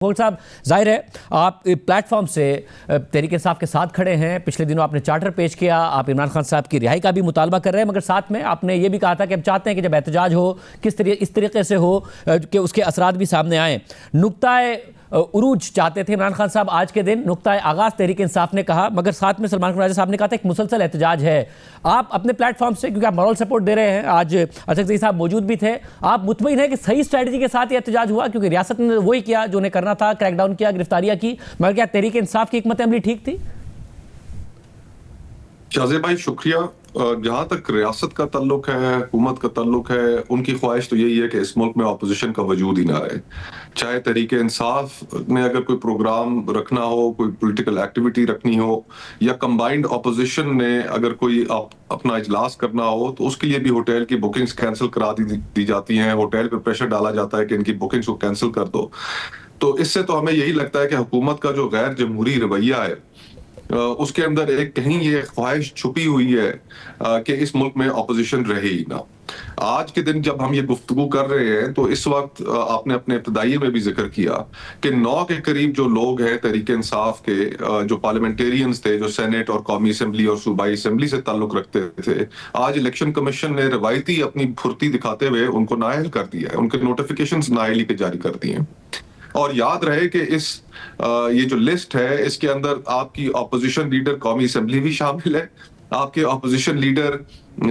गोल साहब, जाहिर है आप प्लेटफॉर्म से तहरीक इंसाफ के साथ खड़े हैं। पिछले दिनों आपने चार्टर पेश किया, आप इमरान खान साहब की रिहाई का भी मुतालबा कर रहे हैं, मगर साथ में आपने ये भी कहा था कि हम चाहते हैं कि जब एहतजाज हो इस तरीके से हो कि उसके असरात भी सामने आए। नुक्ताए उरूज चाहते थे इमरान खान साहब आज के दिन, नुक्ताए आगाज़ तहरीक इंसाफ ने कहा, मगर साथ में सलमान खान साहब ने कहा था एक मुसलसल एहतजाज है। आप अपने प्लेटफॉर्म से, क्योंकि आप मॉरल सपोर्ट दे रहे हैं, आज असद ज़ई साहब मौजूद भी थे, आप मुतमईन हैं कि सही स्ट्रैटेजी के साथ ये एहतजाज हुआ? क्योंकि रियासत ने वही किया जो उन्हें करना था, क्रैकडाउन किया, गिरफ्तारियां की, मगर क्या तहरीक इंसाफ की हिकमत अमली ठीक थी? शाज़ेब भाई शुक्रिया। जहां तक रियासत का ताल्लुक है, हुकूमत का ताल्लुक है, उनकी ख्वाहिश तो यही है कि इस मुल्क में अपोजिशन का वजूद ही ना रहे। चाहे तहरीक इंसाफ में अगर कोई प्रोग्राम रखना हो, कोई पॉलिटिकल एक्टिविटी रखनी हो, या कंबाइंड अपोजिशन ने अगर कोई अपना इजलास करना हो, तो उसके लिए भी होटल की बुकिंग्स कैंसिल करा दी जाती हैं। होटल पर प्रेशर डाला जाता है कि इनकी बुकिंग्स को कैंसिल कर दो। तो इससे तो हमें यही लगता है कि हुकूमत का जो गैर जमहूरी रवैया है, उसके अंदर एक कहीं ये ख्वाहिश छुपी हुई है कि इस मुल्क में अपोजिशन रहे ही ना। आज के दिन जब हम ये गुफ्तगू कर रहे हैं, तो इस वक्त आपने अपने इब्तदाई में भी जिक्र किया कि 9 के करीब जो लोग हैं तहरीक इंसाफ के, जो पार्लियामेंटेरियंस थे, जो सेनेट और कौमी असेंबली और सूबाई असेंबली से ताल्लुक रखते थे, आज इलेक्शन कमीशन ने रवायती अपनी फुर्ती दिखाते हुए उनको नाअहल कर दिया है, उनके नोटिफिकेशंस नाअहली के जारी कर दिए हैं। और याद रहे कि ये जो लिस्ट है, इसके अंदर आपकी अपोजिशन लीडर कौमी असेंबली भी शामिल है, आपके अपोजिशन लीडर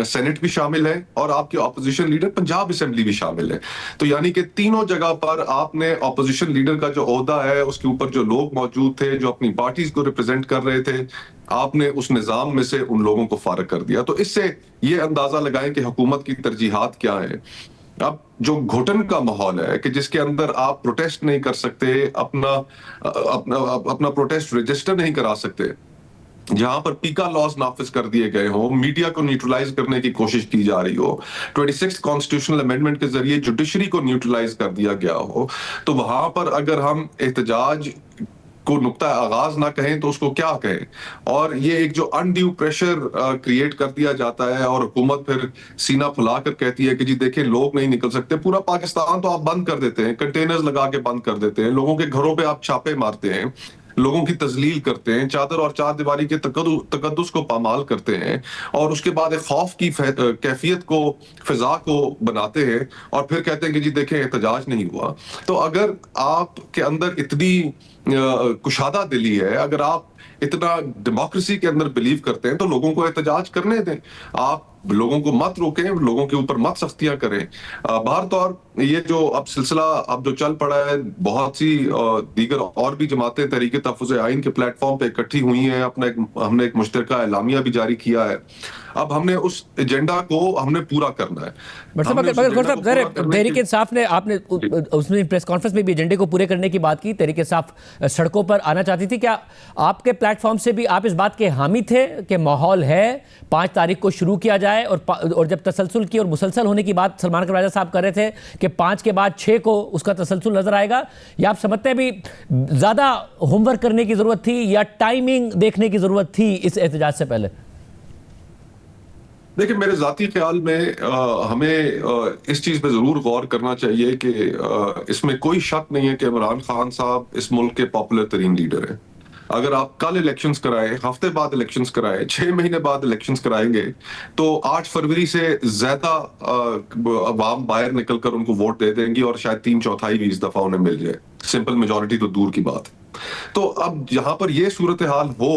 सेनेट भी शामिल है, और आपके अपोजिशन लीडर पंजाब असेंबली भी शामिल है। तो यानी कि तीनों जगह पर आपने अपोजिशन लीडर का जो ओहदा है, उसके ऊपर जो लोग मौजूद थे, जो अपनी पार्टीज को रिप्रेजेंट कर रहे थे, आपने उस निजाम में से उन लोगों को फारग कर दिया। तो इससे ये अंदाजा लगाएं कि हुकूमत की तरजीहात क्या है। अब जो घुटन का माहौल है कि जिसके अंदर आप प्रोटेस्ट नहीं कर सकते, अपना प्रोटेस्ट रजिस्टर नहीं करा सकते, जहां पर पीका लॉज नाफिज कर दिए गए हो, मीडिया को न्यूट्रलाइज करने की कोशिश की जा रही हो, 26 कॉन्स्टिट्यूशनल अमेंडमेंट के जरिए जुडिशरी को न्यूट्रलाइज कर दिया गया हो, तो वहां पर अगर हम एहतजाज को नुक्ता आगाज ना कहें तो उसको क्या कहें? और ये एक जो अनड्यू प्रेशर क्रिएट कर दिया जाता है, और हुकूमत फिर सीना फुलाकर कहती है कि जी देखिए लोग नहीं निकल सकते। पूरा पाकिस्तान तो आप बंद कर देते हैं, कंटेनर्स लगा के बंद कर देते हैं, लोगों के घरों पे आप छापे मारते हैं, लोगों की तजलील करते हैं, चादर और चार दीवारी के तकद्दुस को पामाल करते हैं, और उसके बाद एक खौफ की कैफियत को, फिजा को बनाते हैं, और फिर कहते हैं कि जी देखें एहतजाज नहीं हुआ। तो अगर आपके अंदर इतनी कुशादा दिली है, अगर आप इतना डेमोक्रेसी के अंदर बिलीव करते हैं, तो लोगों को एहतजाज करने दें। आप लोगों को मत रोकें, लोगों के ऊपर मत सख्तियां करें। बाहर तौर ये जो अब सिलसिला अब जो चल पड़ा है, बहुत सी दीगर और भी जमातें तहरीके तहफ़्फ़ुज़ आइन के प्लेटफॉर्म पे इकट्ठी हुई हैं, हमने एक मुश्तरका एलामिया भी जारी किया है। अब हमने उस एजेंडा को हमने पूरा करना है। तहरीक इंसाफ ने, आपने उसमें प्रेस कॉन्फ्रेंस में भी एजेंडे को पूरे करने की बात की, तहरीक इंसाफ सड़कों पर आना चाहती थी। क्या आपके प्लेटफॉर्म से भी आप इस बात के हामी थे कि माहौल है, 5 तारीख को शुरू किया जाए, और जब तसलसल की और मुसलसल होने की बात सलमान खान राजा साहब कर रहे थे कि 5 के बाद 6 को उसका तसलसल नजर आएगा, या आप समझते हैं भी ज्यादा होमवर्क करने की जरूरत थी, या टाइमिंग देखने की जरूरत थी इस एहतजाज से पहले? देखिए, मेरे जाती ख्याल में हमें इस चीज पे जरूर गौर करना चाहिए कि इसमें कोई शक नहीं है कि इमरान खान साहब इस मुल्क के पॉपुलर तरीन लीडर हैं। अगर आप कल इलेक्शंस कराएं, हफ्ते बाद इलेक्शंस कराएं, 6 महीने बाद इलेक्शंस कराएंगे, तो 8 फरवरी से ज्यादा अवाम बाहर निकलकर उनको वोट दे देंगी, और शायद 3/4 भी इस दफा उन्हें मिल जाए। सिंपल मेजोरिटी तो दूर की बात। तो अब जहां पर यह सूरत हाल हो,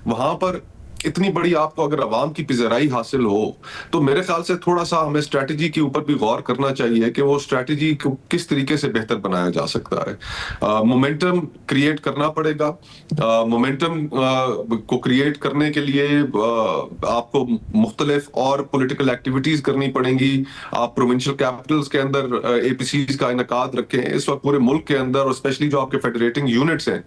वहां पर इतनी बड़ी आपको अगर अवाम की पिजराई हासिल हो, तो मेरे ख्याल से थोड़ा सा हमें स्ट्रैटेजी के ऊपर भी गौर करना चाहिए कि वो स्ट्रैटेजी को किस तरीके से बेहतर बनाया जा सकता है। मोमेंटम क्रिएट करना पड़ेगा। मोमेंटम को क्रिएट करने के लिए आपको मुख्तलिफ और पॉलिटिकल एक्टिविटीज करनी पड़ेंगी। आप प्रोविंशियल कैपिटल्स के अंदर एपीसीज का इनकाद रखें। इस वक्त पूरे मुल्क के अंदर, और स्पेशली जो आपके फेडरेटिंग यूनिट्स हैं,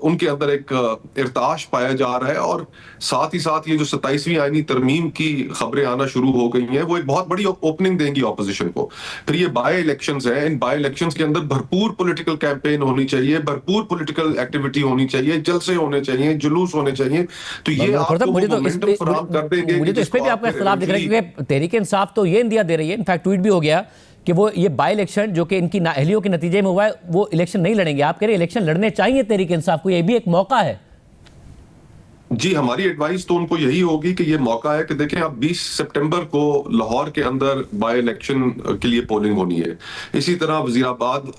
उनके अंदर एक इर्ताश पाया जा रहा है, और साथ ही साथ ये जो 27वीं आईनी तरमीम की खबरें आना शुरू हो गई हैं, वो एक बहुत बड़ी ओपनिंग देंगी ऑपोजिशन को। फिर ये बाय इलेक्शंस हैं, इन बाय इलेक्शंस के अंदर भरपूर पॉलिटिकल कैंपेन होनी चाहिए, भरपूर पॉलिटिकल एक्टिविटी होनी चाहिए, जलसे होने चाहिए, जुलूस होने चाहिए। तो ये मुझे तो इस पे भी आपका इख्तिलाफ दिख रहा है, क्योंकि तहरीक इंसाफ तो ये इंदिया दे रही है, इनफैक्ट ट्वीट भी हो गया कि वो ये बाई इलेक्शन जो कि इनकी नाअहलियों के नतीजे में हुआ है वो इलेक्शन नहीं लड़ेंगे। आप कह रहे इलेक्शन लड़ने चाहिए तहरीक इंसाफ को, ये भी एक मौका है। जी, हमारी एडवाइस तो उनको यही होगी कि ये मौका है कि देखें, अब 20 सितंबर को लाहौर के अंदर बाय इलेक्शन के लिए पोलिंग होनी है, इसी तरह वजीराबाद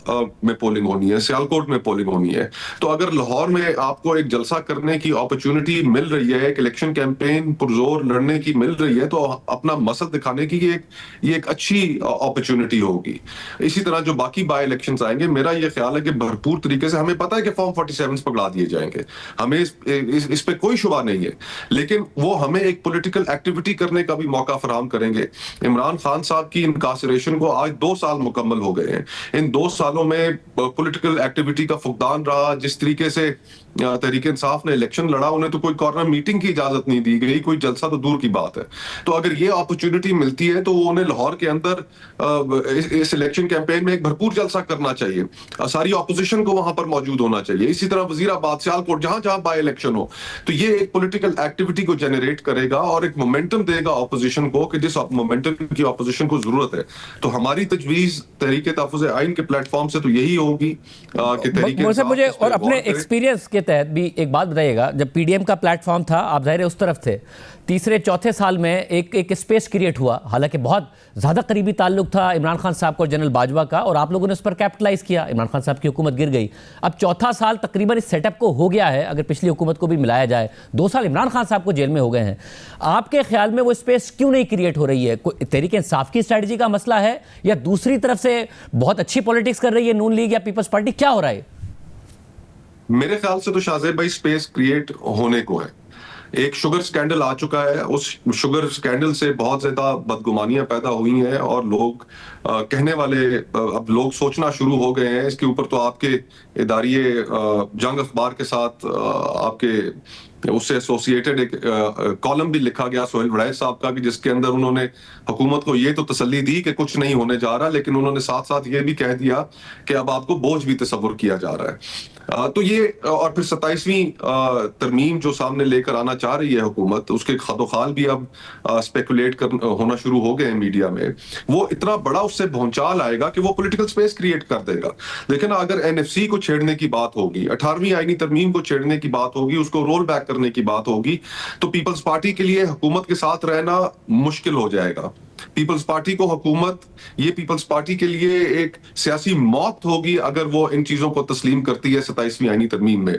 में पोलिंग होनी है, सियालकोट में पोलिंग होनी है। तो अगर लाहौर में आपको एक जलसा करने की अपॉर्चुनिटी मिल रही है, एक इलेक्शन कैंपेन पुरजोर लड़ने की मिल रही है, तो अपना मसल दिखाने की ये एक अच्छी अपॉर्चुनिटी होगी। इसी तरह जो बाकी बाय इलेक्शंस आएंगे, मेरा ये ख्याल है कि भरपूर तरीके से, हमें पता है कि फॉर्म 47 पकड़ा दिए जाएंगे, हमें इस पे कोई शुबा नहीं है, लेकिन वो हमें एक पॉलिटिकल एक्टिविटी करने का भी मौका फराहम करेंगे। इमरान खान साहब की इनकासरेशन को आज 2 साल मुकम्मल हो गए हैं। इन 2 सालों में पॉलिटिकल एक्टिविटी का फुकदान रहा। जिस तरीके से तहरीक इंसाफ ने इलेक्शन लड़ा, उन्हें तो कोई कॉर्नर मीटिंग की इजाजत नहीं दी गई, कोई जलसा तो दूर की बात है। तो अगर ये अपॉर्चुनिटी मिलती है तो वो उन्हें लाहौर के अंदर इस इलेक्शन कैंपेन में एक भरपूर जलसा करना चाहिए, सारी ऑपोजिशन को वहां पर मौजूद होना चाहिए। इसी तरह वजीराबाद, सियालकोट, जहां जहां बाय इलेक्शन हो, तो ये एक पॉलिटिकल एक्टिविटी को जनरेट करेगा और एक मोमेंटम देगा ऑपोजिशन को, कि जिस मोमेंटम की ऑपोजिशन को जरूरत है। तो हमारी तजवीज तहरीक तहफ़्फ़ुज़ आइन के प्लेटफॉर्म से तो यही होगी कि तहरीक मुझे और अपने एक्सपीरियंस के तहत भी एक बात बताइएगा, जब पीडीएम का प्लेटफॉर्म था, आप ज़ाहिर है उस तरफ थे, तीसरे चौथे साल में एक स्पेस क्रिएट हुआ, हालांकि बहुत ज़्यादा करीबी ताल्लुक था इमरान खान साहब को और जनरल बाजवा का, और आप लोगों ने उस पर कैपिटलाइज किया। इमरान खान साहब की हुकूमत गिर गई। अब चौथा साल तकरीबन इस सेटअप को हो गया है, अगर पिछली हुकूमत को भी मिलाया जाए। 2 साल इमरान खान साहब को जेल में हो गए हैं। आपके ख्याल में वो स्पेस क्यों नहीं क्रिएट हो रही है? तहरीक इंसाफ की स्ट्रैटेजी का मसला है, या दूसरी तरफ से बहुत अच्छी पॉलिटिक्स कर रही है नून लीग या पीपल्स पार्टी? क्या हो रहा है? मेरे ख्याल से तो शाहजेब भाई स्पेस क्रिएट होने को है। एक शुगर स्कैंडल आ चुका है, उस शुगर स्कैंडल से बहुत ज्यादा बदगुमानियां पैदा हुई हैं और लोग कहने वाले अब लोग सोचना शुरू हो गए हैं। इसके ऊपर तो आपके इदारिये जंग अखबार के साथ आपके उससे एसोसिएटेड एक कॉलम भी लिखा गया सोहेल वड़ैच साहब का, कि जिसके अंदर उन्होंने हुकूमत को ये तो तसल्ली दी कि कुछ नहीं होने जा रहा, लेकिन उन्होंने साथ साथ ये भी कह दिया कि अब आपको बोझ भी तस्वुर किया जा रहा है। तो ये, और फिर 27वीं तरमीम जो सामने लेकर आना चाह रही है हुकूमत, उसके खादोखाल भी अब स्पेकुलेट होना शुरू हो गए हैं मीडिया में। वो इतना बड़ा उससे भौचाल आएगा कि वो पॉलिटिकल स्पेस क्रिएट कर देगा। लेकिन अगर एनएफसी को छेड़ने की बात होगी, 18वीं आईनी तरमीम को छेड़ने की बात होगी, उसको रोल बैक करने की बात होगी, तो पीपल्स पार्टी के लिए हुकूमत के साथ रहना मुश्किल हो जाएगा। पीपल्स पार्टी को हुकूमत, ये पीपल्स पार्टी के लिए एक सियासी मौत होगी अगर वो इन चीजों को तस्लीम करती है 27वीं आईनी तरमीम में।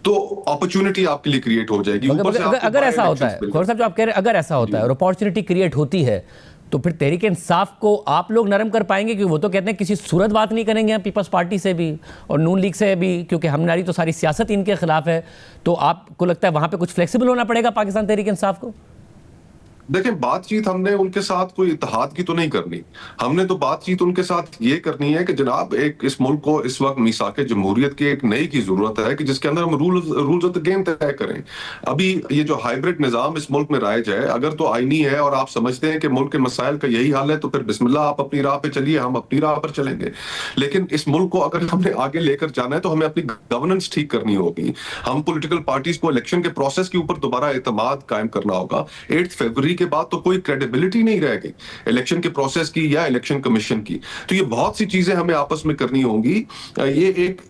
तो अपॉर्चुनिटी आपके लिए क्रिएट हो जाएगी। अगर ऐसा होता है, खौर साहब जो आप कह रहे हैं, अगर ऐसा होता है और अपॉर्चुनिटी क्रिएट होती है, तो फिर तहरीक इंसाफ को आप लोग नरम कर पाएंगे? क्योंकि वो तो कहते हैं किसी सूरत बात नहीं करेंगे हम पीपल्स पार्टी से भी और नून लीग से भी, क्योंकि हमारी तो सारी सियासत इनके खिलाफ है। तो आपको लगता है वहां पे कुछ फ्लेक्सिबल होना पड़ेगा पाकिस्तान तहरीक इंसाफ को? देखें, बातचीत हमने उनके साथ कोई इत्तेहाद की तो नहीं करनी। हमने तो बातचीत उनके साथ ये करनी है कि जनाब, एक इस मुल्क को इस वक्त मीसाके जमहूरियत की एक नई की जरूरत है, कि जिसके अंदर हम रूल्स ऑफ द गेम तय करें। अभी ये जो हाइब्रिड निजाम इस मुल्क में राइज है, अगर तो आईनी है और आप समझते हैं कि मुल्क के मसाइल का यही हाल है, तो फिर बिस्मिल्लाह, आप अपनी राह पे चलिए, हम अपनी राह पर चलेंगे। लेकिन इस मुल्क को अगर हमने आगे लेकर जाना है तो हमें अपनी गवर्नेंस ठीक करनी होगी। हम पॉलिटिकल पार्टीज को इलेक्शन के प्रोसेस के ऊपर दोबारा एतमाद कायम करना होगा। 8 फरवरी के बाद तो कोई क्रेडिबिलिटी नहीं रह गई इलेक्शन के प्रोसेस की या इलेक्शन कमीशन की। तो ये बहुत सी चीजें हमें आपस में करनी होंगी। ये एक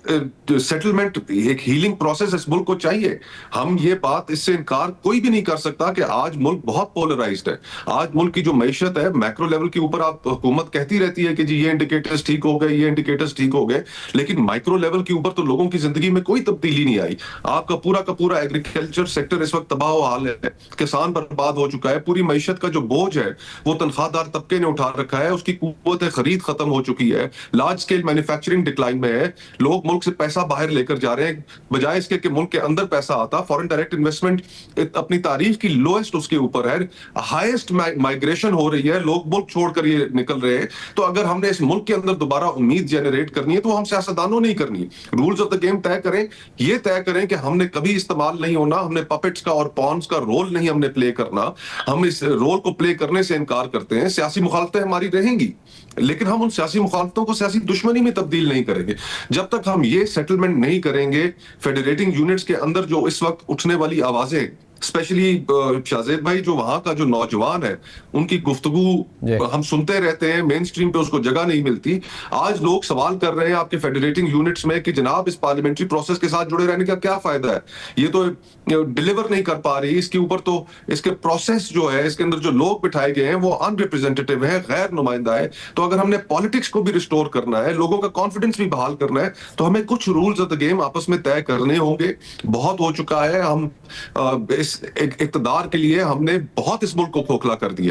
सेटलमेंट, एक हीलिंग प्रोसेस इस मुल्क को चाहिए। हम ये बात, इससे इनकार कोई भी नहीं कर सकता कि आज मुल्क बहुत पोलराइज्ड है। आज मुल्क की जो मईशत है, मैक्रो लेवल के ऊपर आप हुकूमत कहती रहती है कि जी ये इंडिकेटर्स ठीक हो गए, ये इंडिकेटर्स ठीक हो गए, लेकिन माइक्रो लेवल के ऊपर तो लोगों की जिंदगी में कोई तब्दीली नहीं आई। आपका पूरा का पूरा एग्रीकल्चर सेक्टर इस वक्त तबाह हाल है, किसान बर्बाद हो चुका है, पूरी मईशत का जो बोझ है वो तनख्वाहदार तबके ने उठा रखा है, उसकी कुव्वत खरीद खत्म हो चुकी है, लार्ज स्केल मैन्युफैक्चरिंग डिक्लाइन में है, लोग मुल्क से पैसा बाहर लेकर जा रहे हैं बजाय इसके कि मुल्क के अंदर पैसा आता। फॉरेन डायरेक्ट इन्वेस्टमेंट अपनी तारीख की लोएस्ट उसके ऊपर है, हाईएस्ट माइग्रेशन हो रही है, लोग मुल्क छोड़कर ये निकल रहे हैं। तो अगर हमने इस मुल्क के अंदर दोबारा उम्मीद जनरेट करनी है तो हम सियासतदानों नहीं करनी, रूल्स ऑफ द गेम तय करें। ये तय करें कि हमने कभी इस्तेमाल नहीं होना, हमने पपेट्स का और पॉन्स का रोल नहीं हमने प्ले करना। हम इस रोल को प्ले करने से इनकार करते हैं। सियासी मुखालफतें हमारी रहेंगी, लेकिन हम उन सियासी मुखालफतों को सियासी दुश्मनी में तब्दील नहीं करेंगे। जब तक हम ये सेटलमेंट नहीं करेंगे, फेडरेटिंग यूनिट्स के अंदर जो इस वक्त उठने वाली आवाजें स्पेशली शाहजेब भाई, जो वहां का जो नौजवान है, उनकी गुफ्तगू हम सुनते रहते हैं, मेन स्ट्रीम पे उसको जगह नहीं मिलती। आज लोग सवाल कर रहे हैं आपके फेडरेटिंग यूनिट्स में कि जनाब इस पार्लियामेंट्री प्रोसेस के साथ जुड़े रहने का क्या फायदा है, ये तो डिलीवर नहीं कर पा रही, इसके ऊपर तो इसके प्रोसेस जो है, इसके अंदर जो लोग बिठाए गए हैं वो अनरिप्रेजेंटेटिव है, गैर नुमाइंदा है। तो अगर हमने पॉलिटिक्स को भी रिस्टोर करना है, लोगों का कॉन्फिडेंस भी बहाल करना है, तो हमें कुछ रूल्स ऑफ द गेम आपस में तय करने होंगे। बहुत हो चुका है, हम इस इक्तदार के लिए हमने बहुत इस मुल्क को खोखला कर दिया है।